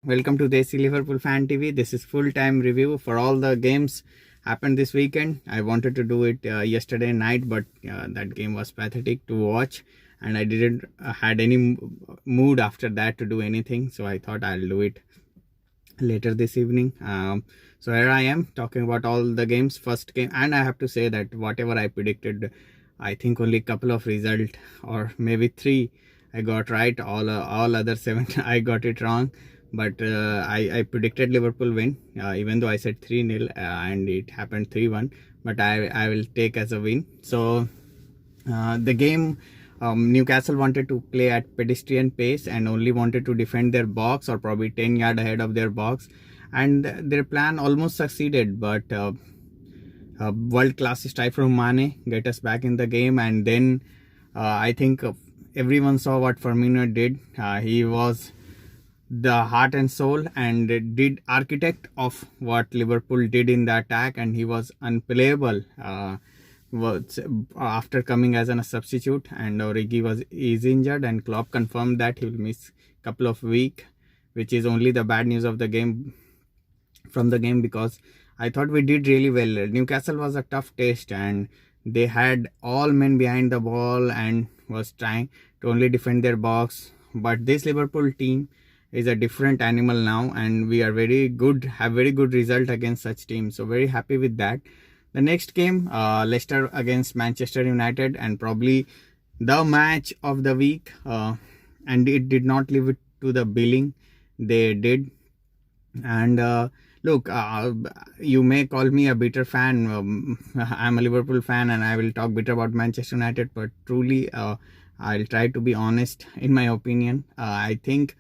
Welcome to Desi Liverpool Fan TV. This is full-time review for all the games happened this weekend. I wanted to do it yesterday night, but that game was pathetic to watch, and I didn't had any mood after that to do anything. So I thought I'll do it later this evening. So here I am talking about all the games. First game, and I have to say that whatever I predicted, I think only a couple of result or maybe three I got right. All other seven I got it wrong. But I predicted Liverpool win, even though I said 3-0 and it happened 3-1. But I will take as a win. So the game, Newcastle wanted to play at pedestrian pace and only wanted to defend their box or probably 10 yards ahead of their box. And their plan almost succeeded, but world-class strike from Mane get us back in the game. And then I think everyone saw what Firmino did. He was the heart and soul and did architect of what Liverpool did in the attack, and he was unplayable after coming as a substitute, and Origi is injured, and Klopp confirmed that he will miss a couple of weeks, which is only the bad news of the game from the game, because I thought we did really well. Newcastle was a tough test and they had all men behind the ball and was trying to only defend their box, but this Liverpool team is a different animal now, and we are have very good result against such teams, so very happy with that. The next game, Leicester against Manchester United, and probably the match of the week, and it did not live it to the billing they did. And look, you may call me a bitter fan. I'm a Liverpool fan and I will talk bitter about Manchester United, but truly I'll try to be honest in my opinion. I think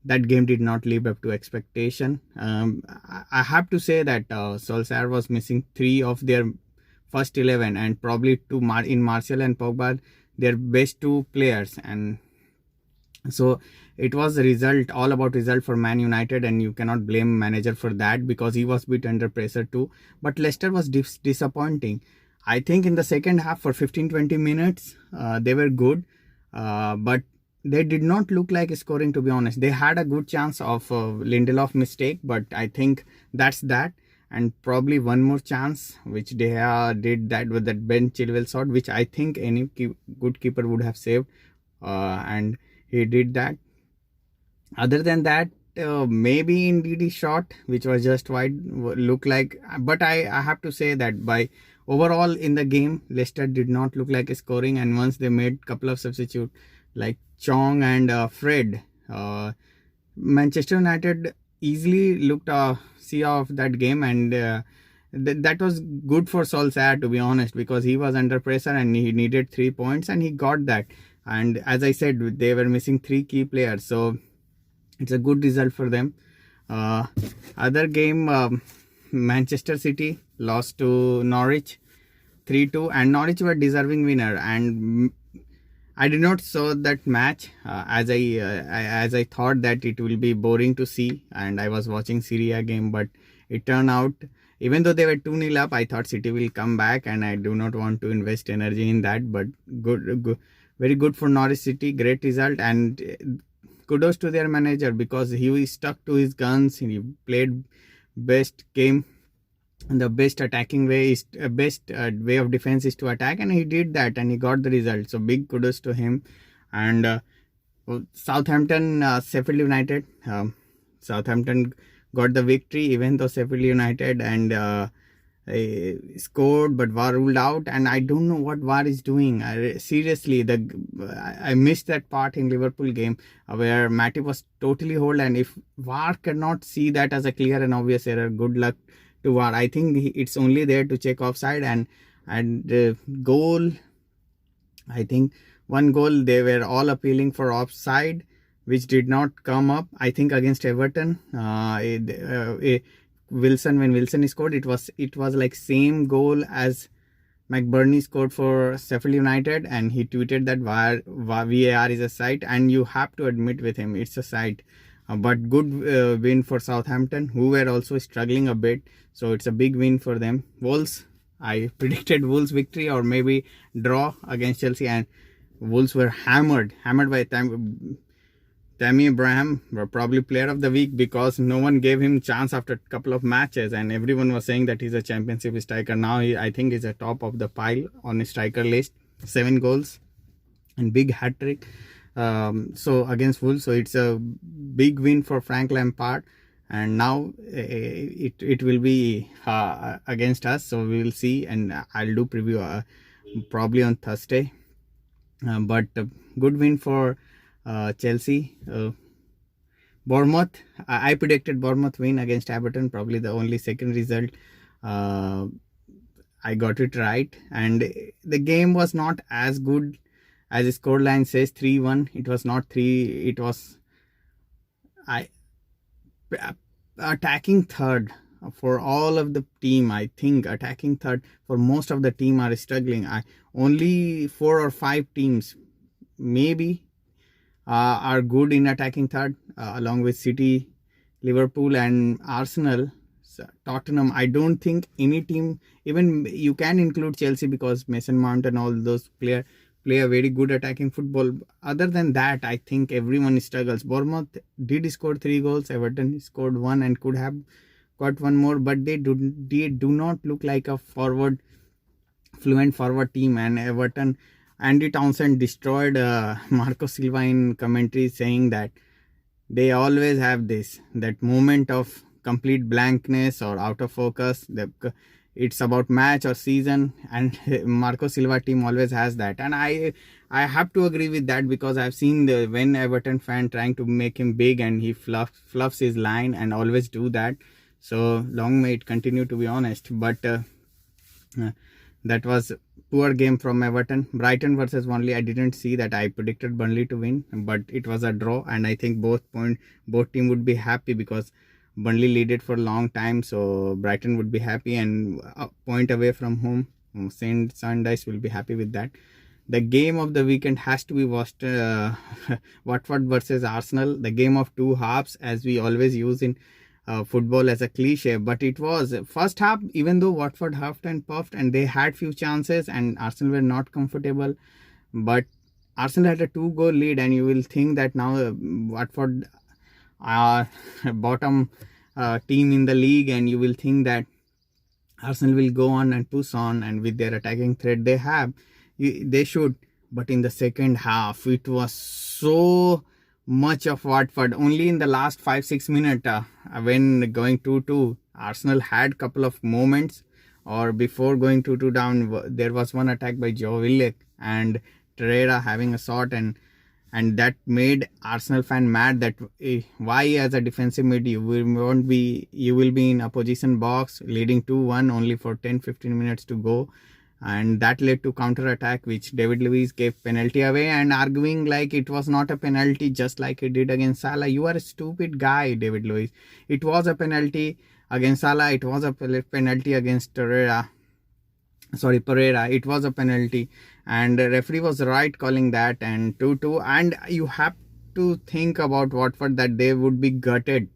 that game did not live up to expectation. I have to say that Solskjaer was missing 3 of their first 11, and probably in Martial and Pogba, their best 2 players, and so it was a result, all about result for Man United, and you cannot blame manager for that because he was bit under pressure too. But Leicester was disappointing. I think in the second half for 15-20 minutes they were good, but they did not look like scoring, to be honest. They had a good chance of Lindelof mistake, but I think that's that. And probably one more chance, which they did that with that Ben Chilwell shot, which I think any good keeper would have saved. And he did that. Other than that, maybe indeed he shot, which was just wide, look like. But I have to say that by overall in the game, Leicester did not look like scoring. And once they made a couple of substitutes, like Chong and Fred, Manchester United easily looked see off that game, and that was good for Solskjaer, to be honest, because he was under pressure and he needed 3 points and he got that. And as I said, they were missing 3 key players, so it's a good result for them. Other game, Manchester City lost to Norwich 3-2, and Norwich were deserving winner, and I did not saw that match as I thought that it will be boring to see, and I was watching Serie A game, but it turned out, even though they were 2-0 up, I thought City will come back, and I do not want to invest energy in that. But good, very good for Norwich City, great result, and kudos to their manager because he stuck to his guns. He played best game. And the best attacking way is best way of defense is to attack, and he did that and he got the result, so big kudos to him. And Southampton, Sheffield United, Southampton got the victory, even though Sheffield United and scored but VAR ruled out, and I don't know what VAR is doing. Seriously, I missed that part in Liverpool game where Matip was totally hold, and if VAR cannot see that as a clear and obvious error, good luck to VAR. I think it's only there to check offside, and goal, I think one goal they were all appealing for offside, which did not come up. I think against Everton, Wilson, when Wilson scored, it was like same goal as McBurney scored for Sheffield United, and he tweeted that VAR is a site, and you have to admit with him it's a site. But good win for Southampton, who were also struggling a bit, so it's a big win for them. Wolves, I predicted Wolves victory or maybe draw against Chelsea, and Wolves were hammered by time. Tammy Abraham were probably player of the week because no one gave him chance after a couple of matches, and everyone was saying that he's a championship striker. Now I think he's a top of the pile on his striker list. 7 goals and big hat trick. So against Wolves, so it's a big win for Frank Lampard, and now it will be against us. So we will see, and I'll do preview probably on Thursday. But good win for Chelsea. Bournemouth, I predicted Bournemouth win against Everton, probably the only second result. I got it right, and the game was not as good as the scoreline says. 3-1. It was not 3. It was attacking third for all of the team. I think attacking third for most of the team are struggling. Only 4 or 5 teams maybe are good in attacking third, along with City, Liverpool and Arsenal. Tottenham, I don't think any team, even you can include Chelsea because Mason Mount and all those play a very good attacking football. Other than that, I think everyone struggles. Bournemouth did score 3 goals. Everton scored 1 and could have got 1 more, but they do not look like a fluent forward team. And Everton, Andy Townsend destroyed Marco Silva in commentary, saying that they always have that moment of complete blankness or out of focus. It's about match or season, and Marco Silva team always has that. And I have to agree with that, because I've seen when Everton fan trying to make him big and he fluffs his line and always do that. So long may it continue, to be honest. But that was poor game from Everton. Brighton versus Burnley, I didn't see that. I predicted Burnley to win, but it was a draw, and I think both team would be happy because Burnley leaded for a long time, so Brighton would be happy, and a point away from home, St. Sundice will be happy with that. The game of the weekend has to be Watford versus Arsenal, the game of 2 halves, as we always use in football as a cliche. But it was first half, even though Watford huffed and puffed and they had few chances and Arsenal were not comfortable, but Arsenal had a 2-goal lead, and you will think that now Watford bottom team in the league, and you will think that Arsenal will go on and push on, and with their attacking threat they should. But in the second half, it was so much of Watford. Only in the last 5-6 minutes, when going 2-2, Arsenal had couple of moments, or before going 2-2 down, there was one attack by Joe Willock and Torreira having a shot, and that made Arsenal fan mad that why as a defensive mid you will be in opposition box leading 2-1 only for 10-15 minutes to go. And that led to counter attack, which David Luiz gave penalty away, and arguing like it was not a penalty, just like he did against Salah. You are a stupid guy, David Luiz. It was a penalty against Salah. It was a penalty against Pereira. It was a penalty, and the referee was right calling that, and 2-2. And you have to think about Watford, that they would be gutted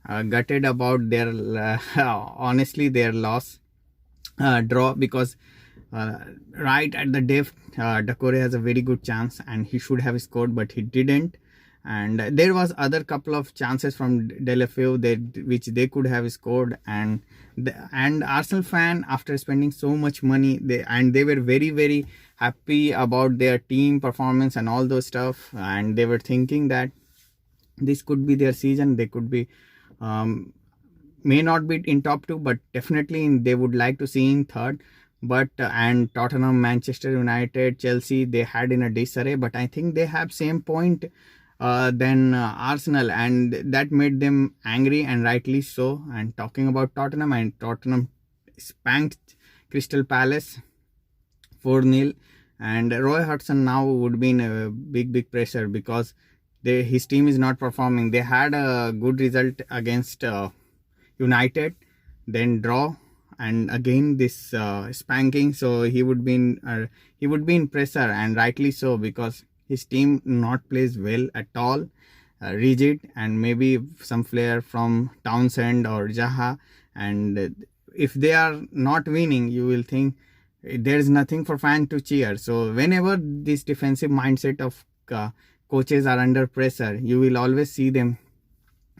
about their honestly their loss, draw, because right at the depth, Doucouré has a very good chance and he should have scored, but he didn't. And there was other couple of chances from Deulofeu which they could have scored, and Arsenal fan, after spending so much money, they were very, very happy about their team performance and all those stuff, and they were thinking that this could be their season. They could be may not be in top 2, but definitely they would like to see in third. But and Tottenham, Manchester United, Chelsea, they had in a disarray, but I think they have same point than Arsenal, and that made them angry, and rightly so. And talking about Tottenham spanked Crystal Palace 4-0, and Roy Hodgson now would be in a big pressure because his team is not performing. They had a good result against United, then draw, and again this spanking. So he would be in pressure, and rightly so, because his team not plays well at all, rigid, and maybe some flair from Townsend or Zaha. And if they are not winning, you will think there is nothing for fans to cheer. So whenever this defensive mindset of coaches are under pressure, you will always see them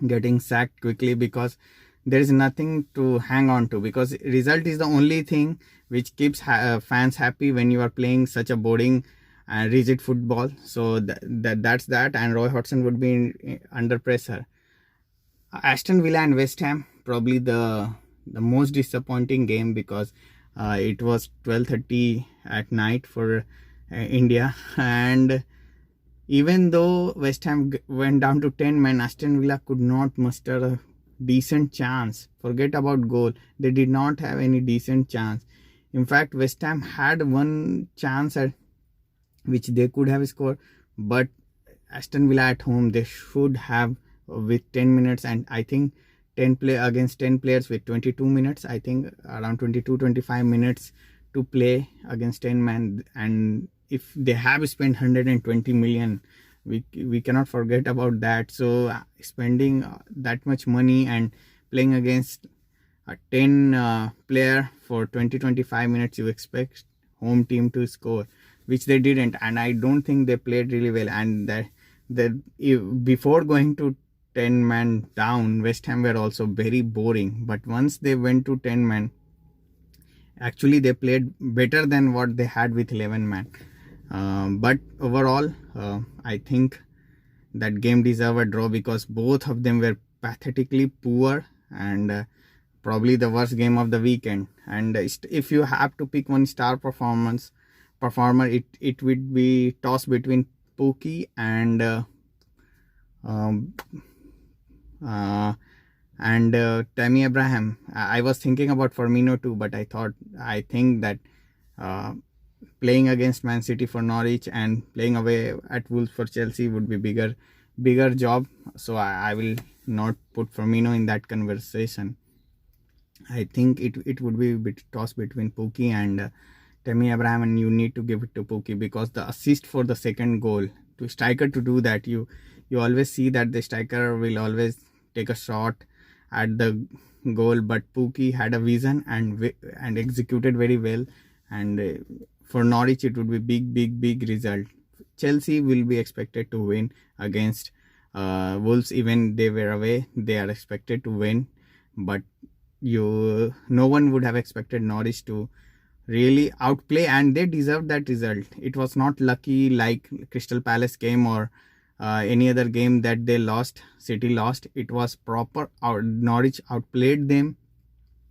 getting sacked quickly, because there is nothing to hang on to, because result is the only thing which keeps fans happy when you are playing such a boring and rigid football. So that's that, and Roy Hodgson would be under pressure. Aston Villa and West Ham, probably the most disappointing game, because it was 12:30 at night for India, and even though West Ham went down to 10 men, Aston Villa could not muster a decent chance. Forget about goal, they did not have any decent chance. In fact, West Ham had one chance at which they could have scored, but Aston Villa at home, they should have, with 10 minutes, and I think 10 play against 10 players with 22 minutes, I think around 22-25 minutes to play against 10 men, and if they have spent 120 million, we cannot forget about that. So spending that much money and playing against a 10 player for 20-25 minutes, you expect home team to score, which they didn't, and I don't think they played really well. And before going to 10 man down, West Ham were also very boring, but once they went to 10 man, actually they played better than what they had with 11 man. But overall, I think that game deserved a draw, because both of them were pathetically poor, and probably the worst game of the weekend. And if you have to pick one star performer, it would be tossed between Pukki and Tammy Abraham. I was thinking about Firmino too, but I think that playing against Man City for Norwich and playing away at Wolves for Chelsea would be bigger job. So I will not put Firmino in that conversation. I think it would be tossed between Pukki and Tammy Abraham, and you need to give it to Pukki, because the assist for the second goal, to striker to do that, you always see that the striker will always take a shot at the goal, but Pukki had a vision and executed very well, and for Norwich it would be big result. Chelsea will be expected to win against Wolves. Even they were away, they are expected to win, but no one would have expected Norwich to really outplay, and they deserved that result. It was not lucky like Crystal Palace game or any other game that City lost. It was proper. Norwich outplayed them,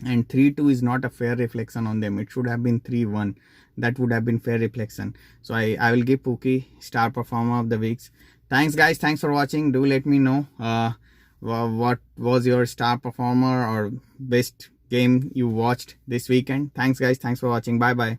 and 3-2 is not a fair reflection on them. It should have been 3-1. That would have been fair reflection. So I will give Pukki star performer of the week. Thanks guys, thanks for watching. Do let me know what was your star performer or best game you watched this weekend. Thanks guys, thanks for watching. Bye bye.